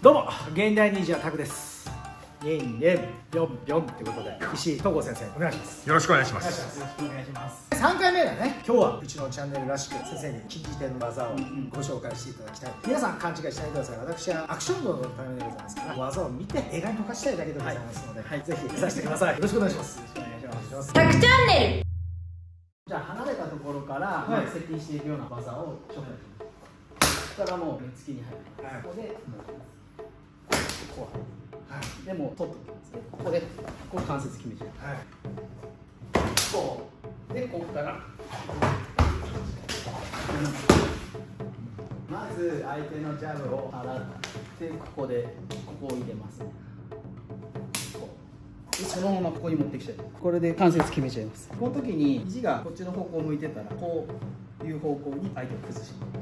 どうも現代忍者タクです。ニンニンピョンピョンってことで石井東郷先生お願いします。よろしくお願いします。よろしくお願いします。3回目だね。今日はうちのチャンネルらしく先生に禁じ手の技をご紹介していただきたい。皆さん勘違いしないでください。私はアクション動画のためでございますから技を見て映画に溶かしたいだけでございますので、はい、ぜひ見させてください。よろしくお願いします。よろしくお願いします。タクチャンネル。じゃあ離れたところから、接近していくような技を紹介します。そしたらもう目つきに入る。ここでこう入る。でも取っておきますね。ここで関節決めちゃう。こうでここからまず相手のジャブを払ってここを入れますね。でそのままここに持ってきちゃう。これで関節決めちゃいます。この時に肘がこっちの方向を向いてたらこういう方向に相手を崩します。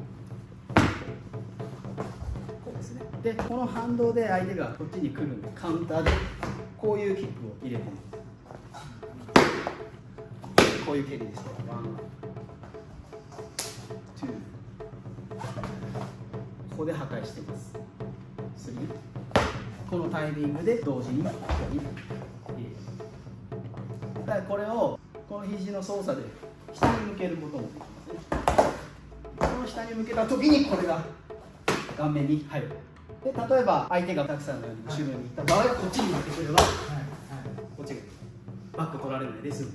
こうですね。でこの反動で相手がこっちに来るんでカウンターでこういうキックを入れ込む。こういう蹴りですね。ワン、ツー。ここで破壊してます。スリー。このタイミングで同時にここに入れる。だからこれをこの肘の操作で下に向けることもできますね。この下に向けた時にこれが顔面に入る。で例えば相手がたくさんのように後ろに行った場合はこっちに向けてくれば、こっちがバック取られないで済む。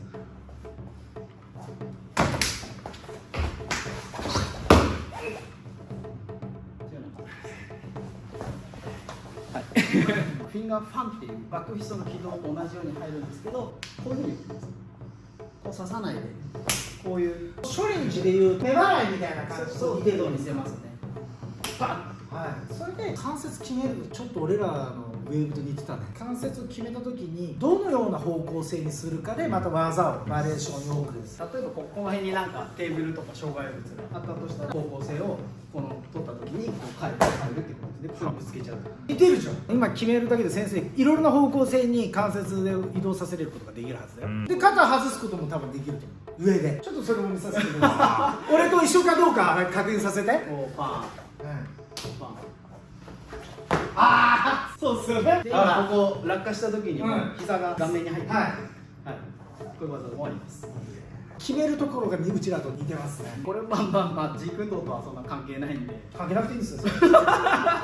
フィンガーファンっていうバックフィストの軌道と同じように入るんですけど、こういうふうにこう刺さないで、こういう少林寺でいう手払いみたいな感じそう程度を見せますね。バン。はい、それで関節決めるちょっと俺らのウェーブと似てたね。関節を決めた時にどのような方向性にするかでまた技をバリエーションに多くです。例えばこの辺になんかテーブルとか障害物があったとしたら方向性をこの取った時にこう変えるってことでこれぶつけちゃう。似てるじゃん。今決めるだけで先生いろいろな方向性に関節で移動させれることができるはずだよ。で肩外すことも多分できると思う。上でちょっとそれも見させてください。俺と一緒かどうか確認させて。こうパーン、パーン。ああ、そうっすよね。で今ここ落下した時に膝が顔面に入ってる。はい。こういう技で終わります。決めるところがうちらと似てますね。これジークンドーとはそんな関係ないんで。関係なくていいんですよ。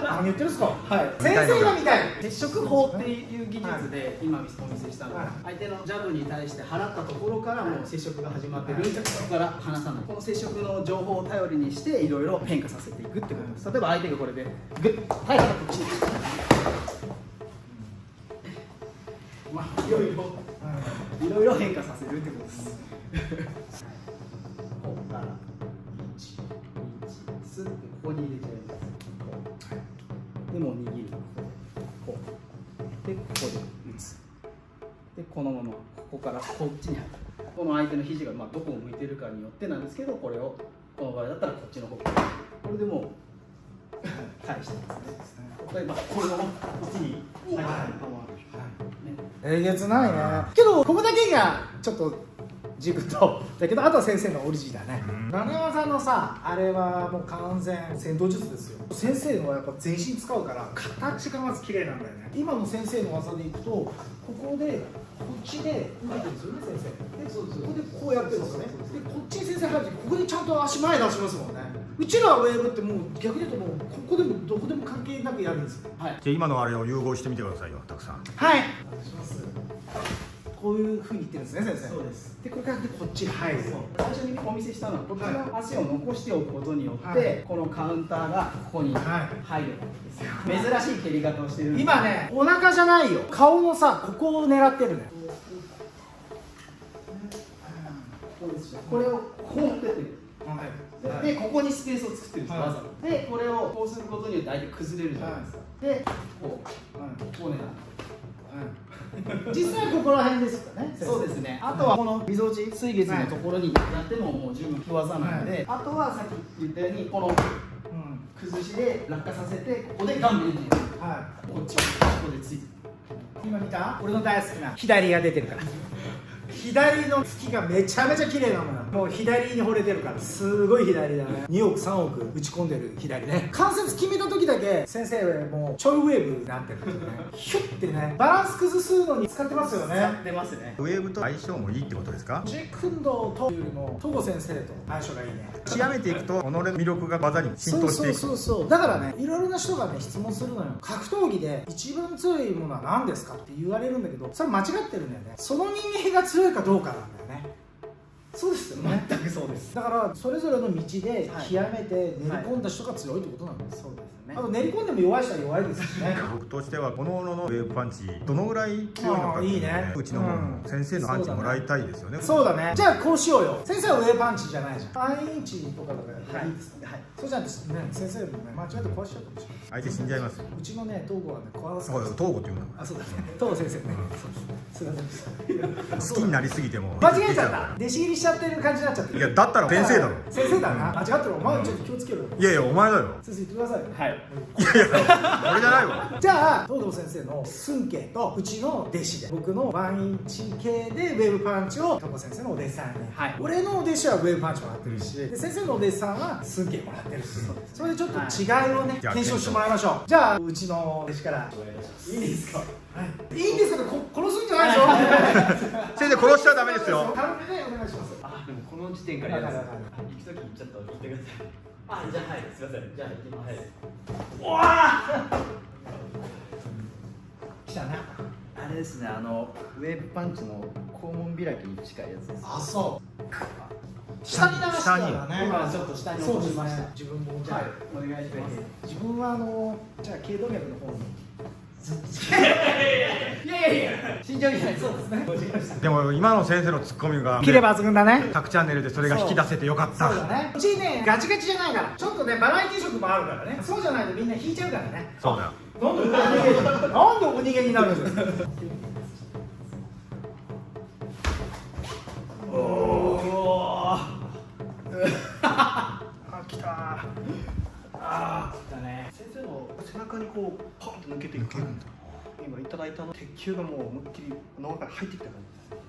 何言ってるんですか。はい。先生が見たい。接触法っていう技術で今お見せしたのは、相手のジャブに対して払ったところからもう接触が始まってるんで、そこから離さない。この接触の情報を頼りにしていろいろ変化させていくってことです。例えば相手がこれでグッ、はい、こっちに。いろいろ変化させるってことです。ここからスッてここに入れちゃいます。でも握る。こうでここで打つ。でこのままここからこっちに入る。この相手の肘がどこを向いてるかによってなんですけど、これをこの場合だったらこっちの方。これでもう返してますね。例えばこれのこっちに入る。えげつないね。けどここだけがちょっと軸とだけど、あとは先生のオリジンだね。投げ技のさあれはもう完全戦闘術ですよ。先生のはやっぱ全身使うから形がまず綺麗なんだよね。今の先生の技でいくとここでこっちで受けてるんですよね先生。でここでこうやってるんですよね。でこっちに先生入るときここでちゃんと足前出しますもんね。うちらはウェーブってもう逆に言うともうここでもどこでも関係なくやるんですよ。はい。じゃあ今のあれを融合してみてくださいよ、たくさん。はい。お願いします。こういう風に言ってるんですね先生。そうです。でこれからこっちに入る。最初にお見せしたのはこっちの足を残しておくことによって、このカウンターがここに入るわけですよ。珍しい蹴り方をしてるんです。今ねお腹じゃないよ、顔のさここを狙ってるね。これをこう持ってってる。でここにスペースを作ってるんです、わざと。でこれをこうすることによって相手崩れるじゃないですか。でこうね。実際ここら辺ですかね。そうですね。あとはこのみぞおち水月のところにやってももう十分気技なので、あとはさっき言ったようにこの崩しで落下させてここで顔面にこっちをここでついてる。今見た？俺の大好きな左が出てるから。左の突きがめちゃめちゃ綺麗なのよ。もう左に惚れてるからすごい左だね。2億3億打ち込んでる左ね。関節決めた時だけ先生はもうちょいウェーブになってるんですよね。ヒュッてねバランス崩すのに使ってますよね。使ってますね。ウェーブと相性もいいってことですか？ジェイクンドーというよりも東郷先生と相性がいいね。極めていくと己の魅力が技に浸透していく。そうだからね、いろいろな人がね質問するのよ。格闘技で一番強いものは何ですかって言われるんだけど、それ間違ってるんだよね。その人間が強いかどうかなんだよね。そうですよね。全くそうです。だからそれぞれの道で極めて練り込んだ人が強いってことなんです。そうですね。あと練り込んでも弱い人は弱いですしね。僕としてはこののウェーブパンチどのぐらい強いのかっていうのをね、うちの方の先生のパンチもらいたいですよね。そうだね。じゃあこうしようよ。先生はウェーパンチじゃないじゃん。3インチとかだからいいですか？はい。そうじゃんですね。先生もね間違って壊しちゃうかもしれない。相手死んじゃいますよ。うちのね東郷はね壊す。そう東郷っていうのあ、そうだね。東郷先生ね。すいませんでした。好きになりすぎても間違えちゃった。弟子入りしちゃってる感じになっちゃってる。いやだったら先生だろ。先生だな。間違ってる。お前ちょっと気をつけろよ。いやいやお前だよ。先生言ってくださいよ。はい。いやいや俺じゃないわ。じゃあ東堂先生の寸慶とうちの弟子で僕のワンインチ系でウェーブパンチを東堂先生のお弟子さんに、はい俺のお弟子はウェーブパンチもらってるし、で先生のお弟子さんは寸慶もらってるし、それでちょっと違いをね、はい検証してもらいましょう。じゃあうちの弟子からいいですか？いいんですけど殺すんじゃないでしょ。先生殺しちゃダメですよ。軽めでお願いします。あ、でもこの時点からやるんです。はいはいはい行くときちょっと言ってください。あ、じゃあはい、すみません。じゃあ行きます。来たね。あれですね、ウェーブパンチの肛門開きに近いやつです。あ、そう下に流したからね。今ちょっと下に落としました。自分もじゃあ、はい、お願いします。自分はじゃあ頸動脈の方にいやいやいや、慎重にない。そうですね。でも今の先生のツッコミが切れ抜群だね。各チャンネルでそれが引き出せてよかった。そうだね。うちねガチガチじゃないから、ちょっとねバラエティ色もあるからね。そうじゃないとみんな引いちゃうからね。そうだよ。なんでお逃げになるんですか。おお。あ、来た。あー、来たね。先生の背中にこうポンと抜けていく感じ。今いただいた鉄球がもう思いっきり脳から入ってきた感じで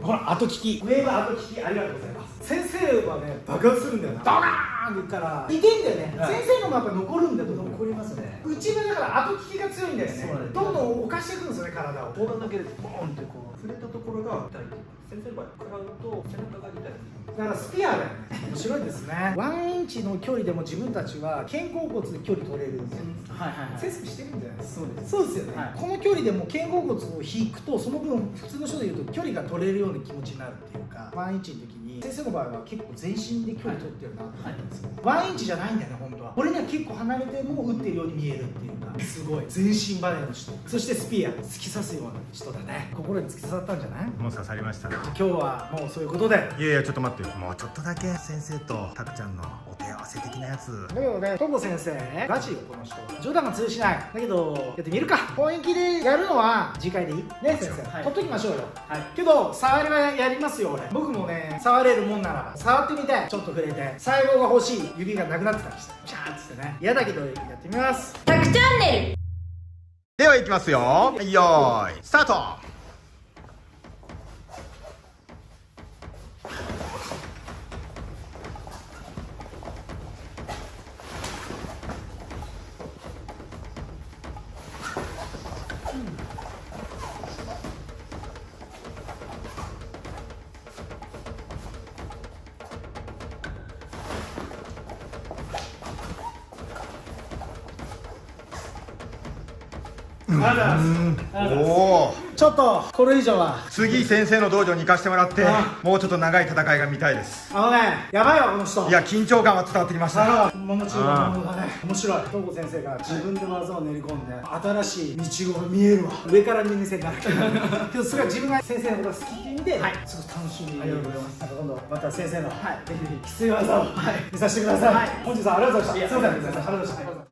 す。ほら後利き。ウェーブ後利きありがとうございます。先生はね爆発するんだよな。ドカーンって言ったらいけんだよね。先生のもやっぱ残るんだと思う。残りますね。うちはだから後利きが強いんだよね。そうなんです。どんどん犯していくんですよね体を。砲弾だけでボーンってこう触れたところが痛いっていうか、先生の場合食らうと背中が痛い。だからスピアだよね。面白いですね。ワンインチの距離でも自分たちは肩甲骨で距離取れるんですよ。はいはいはい。設備してるんじゃないですか。そうです。そうですよね、はいこの距離でも肩甲骨を引くとその分普通の人でいうと距離が取れるような気持ちになるっていうか、ワンインチの時に先生の場合は結構全身で距離取ってるなと思ったんですよ、ワンインチじゃないんだよね本当は。俺には結構離れても打ってるように見えるっていうか、すごい全身バネの人、そしてスピア突き刺すような人だね。心に突き刺さったんじゃない？もう刺さりました。い今日はもうそういうことで。やいやちょっと待ってよ。もうちょっとだけ先生とタクちゃんのお手合わせ的なやつ。だけどね、トコ先生ね、ガチよこの人。冗談が通じない。だけど、やってみるか。本気でやるのは次回でいいね、先生。はい取っときましょうよ。はい。けど、触りはやりますよ、俺。僕もね、触れるもんならば、触ってみたい。ちょっと触れて、細胞が欲しい指がなくなってたりして、シャーッつってね。嫌だけど、やってみます。タクチャンネル。ではいきますよ。よーいスタート。おお。ちょっと、これ以上は。次先生の道場に行かせてもらってあもうちょっと長い戦いが見たいです。あのね、やばいわ、この人。いや緊張感は伝わってきました。もちろん本物だね。面白い。東郷先生が自分で技を練り込んで、新しい道が見えるわ。上から見せなきゃ。けどそれは自分が先生のことが好きって意味で、すごく楽しみ。ありがとうございます。なんか今度また先生の、ぜひきつい技を見させてください。本日はありがとうございました。すみません。ありがとうございました。